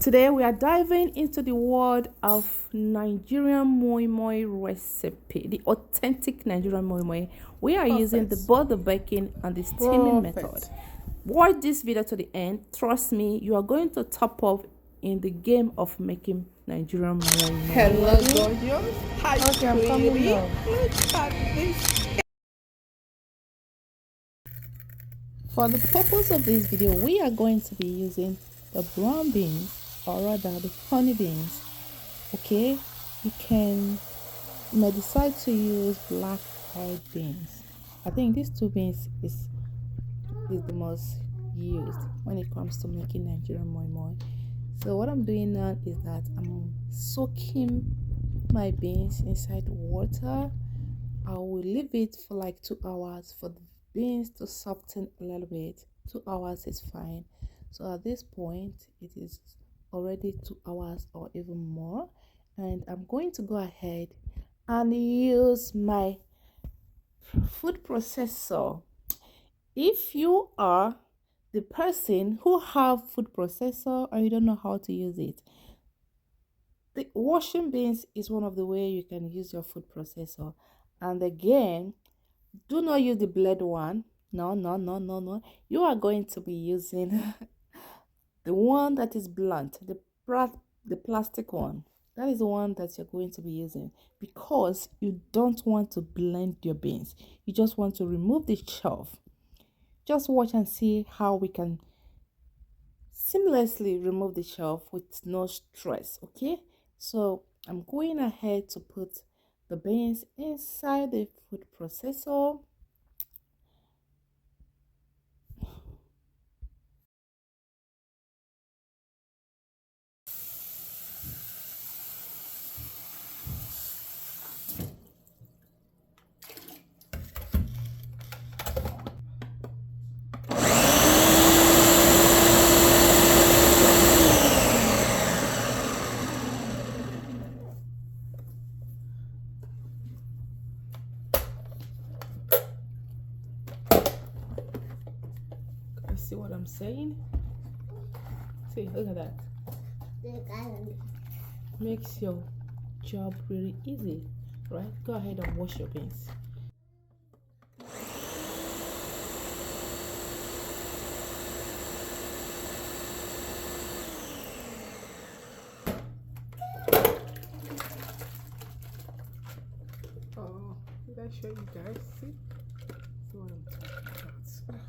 Today we are diving into the world of Nigerian Moi Moi recipe, the authentic Nigerian Moi Moi. We are using both the baking and the steaming method. Watch this video to the end. Trust me, you are going to top up in the game of making Nigerian Moi Moi. Hello, gorgeous. Hi, okay, I'm coming now. Look at this. For the purpose of this video, we are going to be using the brown beans, or rather the honey beans. Okay, you may decide to use black eyed beans. I think these two beans is the most used when it comes to making Nigerian moi moi. So what I'm doing now is that I'm soaking my beans inside water. I will leave it for like 2 hours for the beans to soften a little bit. 2 hours is fine. So at this point it is already 2 hours or even more, and I'm going to go ahead and use my food processor. If you are the person who have food processor and you don't know how to use it, the washing beans is one of the way you can use your food processor. And again, do not use the blade one. No. You are going to be using the one that is blunt, the plastic one. That is the one that you're going to be using, because you don't want to blend your beans. You just want to remove the chaff. Just watch and see how we can seamlessly remove the chaff with no stress. Okay, so I'm going ahead to put the beans inside the food processor. See what I'm saying? See, look at that. Makes your job really easy, right? Go ahead and wash your beans. Oh, did I show you guys? See what I'm talking about.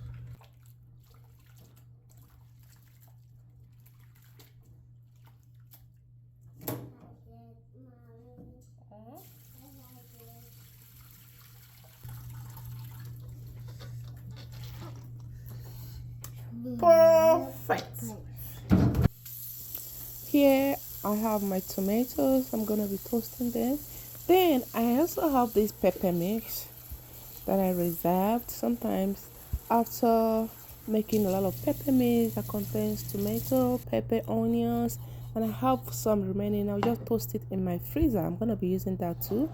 Perfect. Here I have my tomatoes. I'm gonna be toasting them. Then I also have this pepper mix that I reserved. Sometimes after making a lot of pepper mix that contains tomato, pepper, onions, and I have some remaining, I'll just toast it in my freezer. I'm gonna be using that too.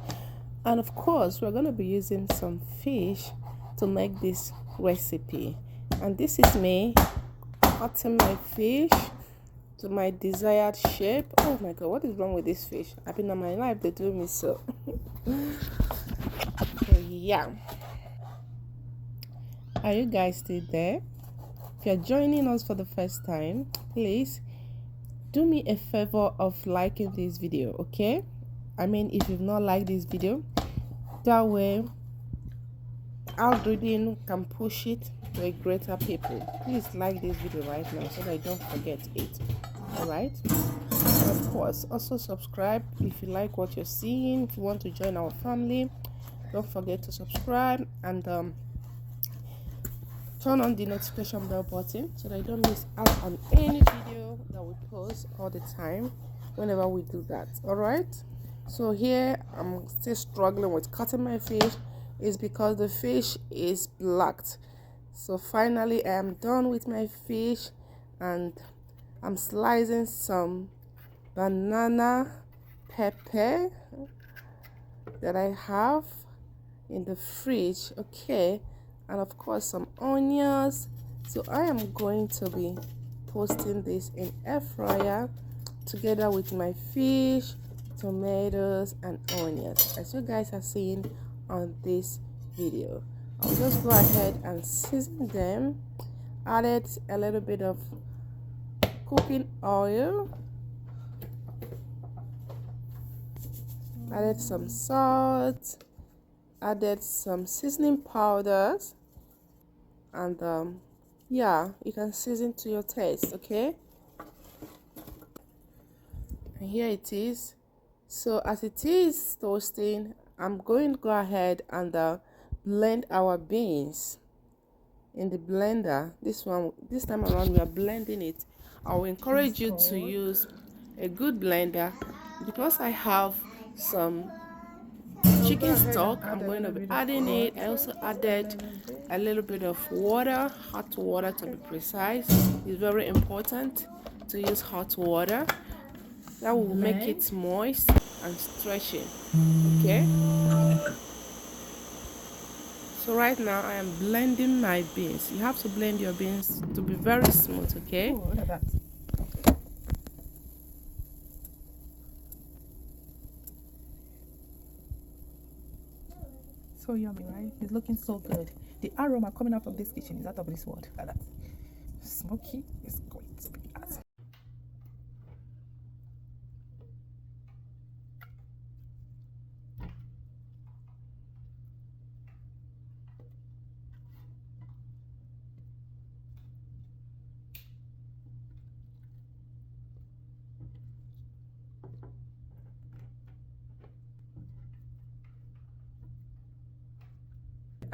And of course we're gonna be using some fish to make this recipe. And this is me cutting my fish to my desired shape. Oh my god, what is wrong with this fish? I've been on my life, they do me so. So yeah, are you guys still there? If you're joining us for the first time, please do me a favor of liking this video, okay? I mean, if you've not liked this video, that way algorithm can push it to a greater people. Please like this video right now so that I don't forget it. All right, and of course also subscribe if you like what you're seeing. If you want to join our family, don't forget to subscribe and turn on the notification bell button so that you don't miss out on any video that we post all the time whenever we do that. All right, so here I'm still struggling with cutting my fish. Is because the fish is blacked. So finally I am done with my fish, and I'm slicing some banana pepper that I have in the fridge, okay, and of course some onions. So I am going to be toasting this in air fryer together with my fish, tomatoes, and onions, as you guys are seeing on this video. I'll just go ahead and season them. Added a little bit of cooking oil, added some salt, added some seasoning powders, and yeah, you can season to your taste. Okay, and here it is. So as it is toasting, I'm going to go ahead and blend our beans in the blender. This time around we are blending it. I will encourage you to use a good blender. Because I have some chicken stock, I'm going to be adding it. I also added a little bit of water, hot water to be precise. It's very important to use hot water. That will make it moist and stretchy. Okay, so right now I am blending my beans. You have to blend your beans to be very smooth. Okay. Oh, look at that. So yummy, right? It's looking so good. The aroma coming out of this kitchen is out of this world. Look at that. Smoky is going to be awesome.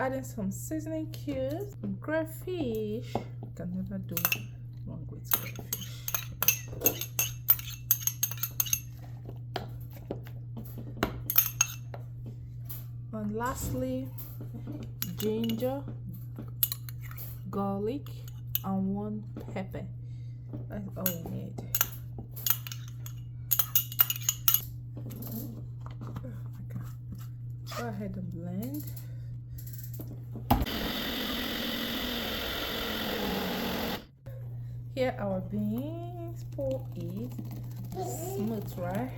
Adding some seasoning cubes, crayfish. You can never do wrong with crayfish. And lastly, ginger, garlic, and 1 pepper. That's all we need. Okay. Go ahead and blend. Here our beans, pour it. Smooth, right?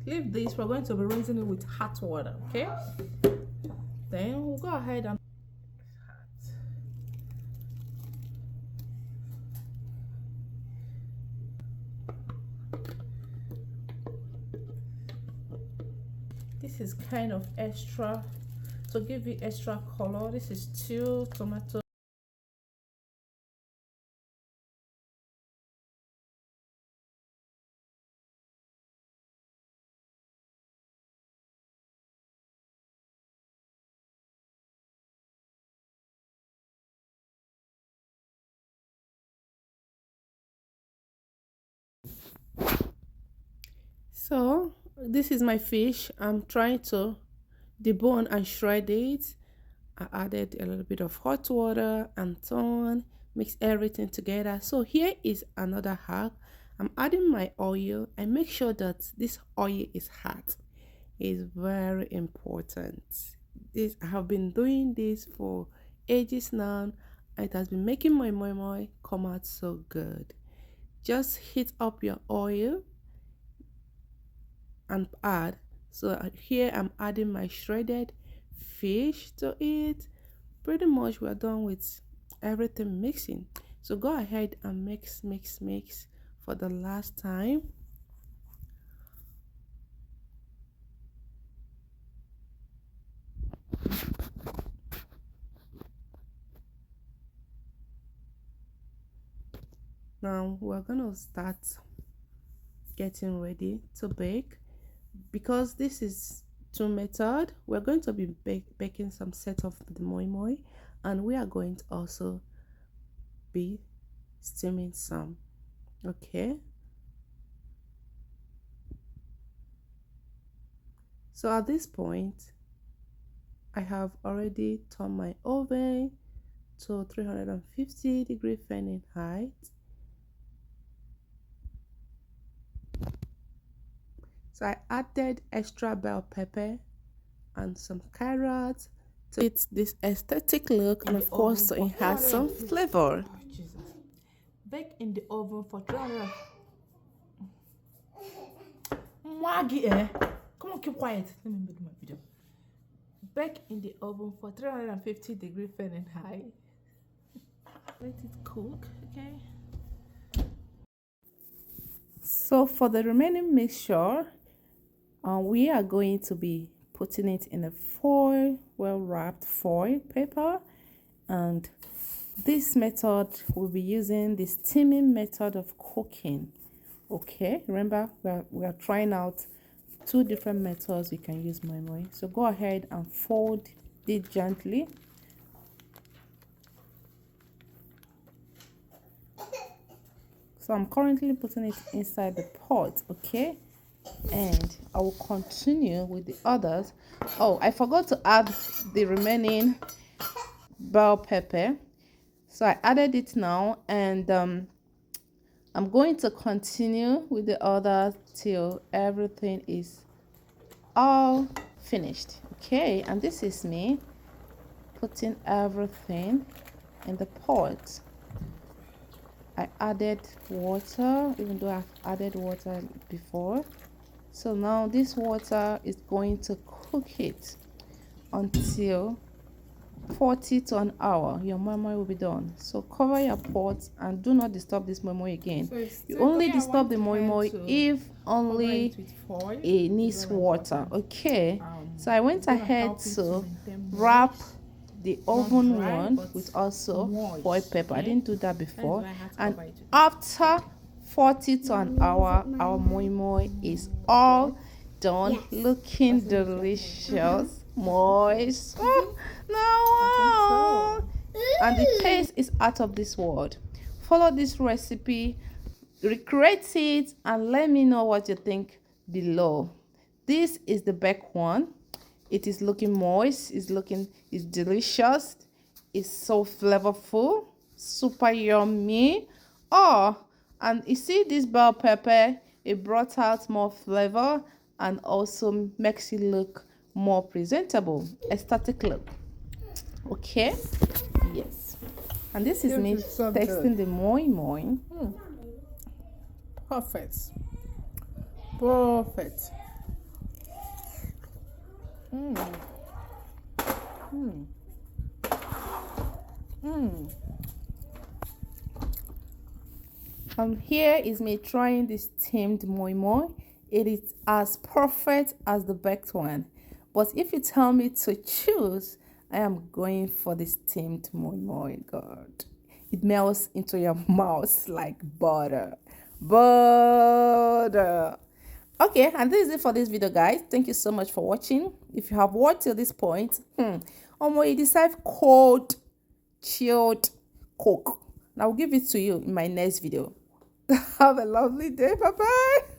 Leave this. We're going to be rinsing it with hot water, okay? Then we'll go ahead and this is kind of extra to give you extra color. This is 2 tomatoes. So this is my fish. I'm trying to debone and shred it. I added a little bit of hot water and tone, mix everything together. So here is another hack. I'm adding my oil. I make sure that this oil is hot. It's very important. This I have been doing this for ages now. It has been making my moi moi come out so good. Just heat up your oil and add. So here I'm adding my shredded fish to it. Pretty much we're done with everything mixing. So go ahead and mix for the last time. Now we're gonna start getting ready to bake. Because this is 2 method, we're going to be baking some set of the moi moi, and we are going to also be steaming some. Okay, so at this point I have already turned my oven to 350-degree Fahrenheit. So I added extra bell pepper and some carrots to get this aesthetic look, and of course to enhance some flavor. Oh, Jesus. Bake in the oven for 300. Maggie, eh? Come on, keep quiet. Let me make my video. Bake in the oven for 350 degrees Fahrenheit. Let it cook, okay? So for the remaining mixture, we are going to be putting it in a foil, well-wrapped foil paper, and this method we'll be using the steaming method of cooking. Okay, remember we are trying out 2 different methods you can use moi moi. So go ahead and fold it gently. So I'm currently putting it inside the pot, okay? And I will continue with the others. Oh, I forgot to add the remaining bell pepper. So I added it now, and I'm going to continue with the others till everything is all finished. Okay, and this is me putting everything in the pot. I added water, even though I've added water before. So now this water is going to cook it until 40 to an hour. Your moi moi will be done. So cover your pot and do not disturb this moi moi again. So you only disturb the moi moi if only it needs water. Okay, so I went ahead to wrap the oven one with also foil pepper. I didn't do that before. And after 40 to an hour, our moi moi is all done, looking delicious, moist. Oh, no, and the taste is out of this world. Follow this recipe, recreate it, and let me know what you think below. This is the back one. It is looking moist, it's delicious, it's so flavorful, super yummy. Oh, and you see this bell pepper, it brought out more flavor and also makes it look more presentable, aesthetic look. Okay, yes. And this is me tasting the moi moi. Perfect. Here is me trying this steamed moi moi. It is as perfect as the baked one, but if you tell me to choose, I am going for the steamed moi moi. God, it melts into your mouth like butter. Okay, and this is it for this video, guys. Thank you so much for watching. If you have watched till this point, you decide cold chilled coke, and I'll give it to you in my next video. Have a lovely day. Bye bye.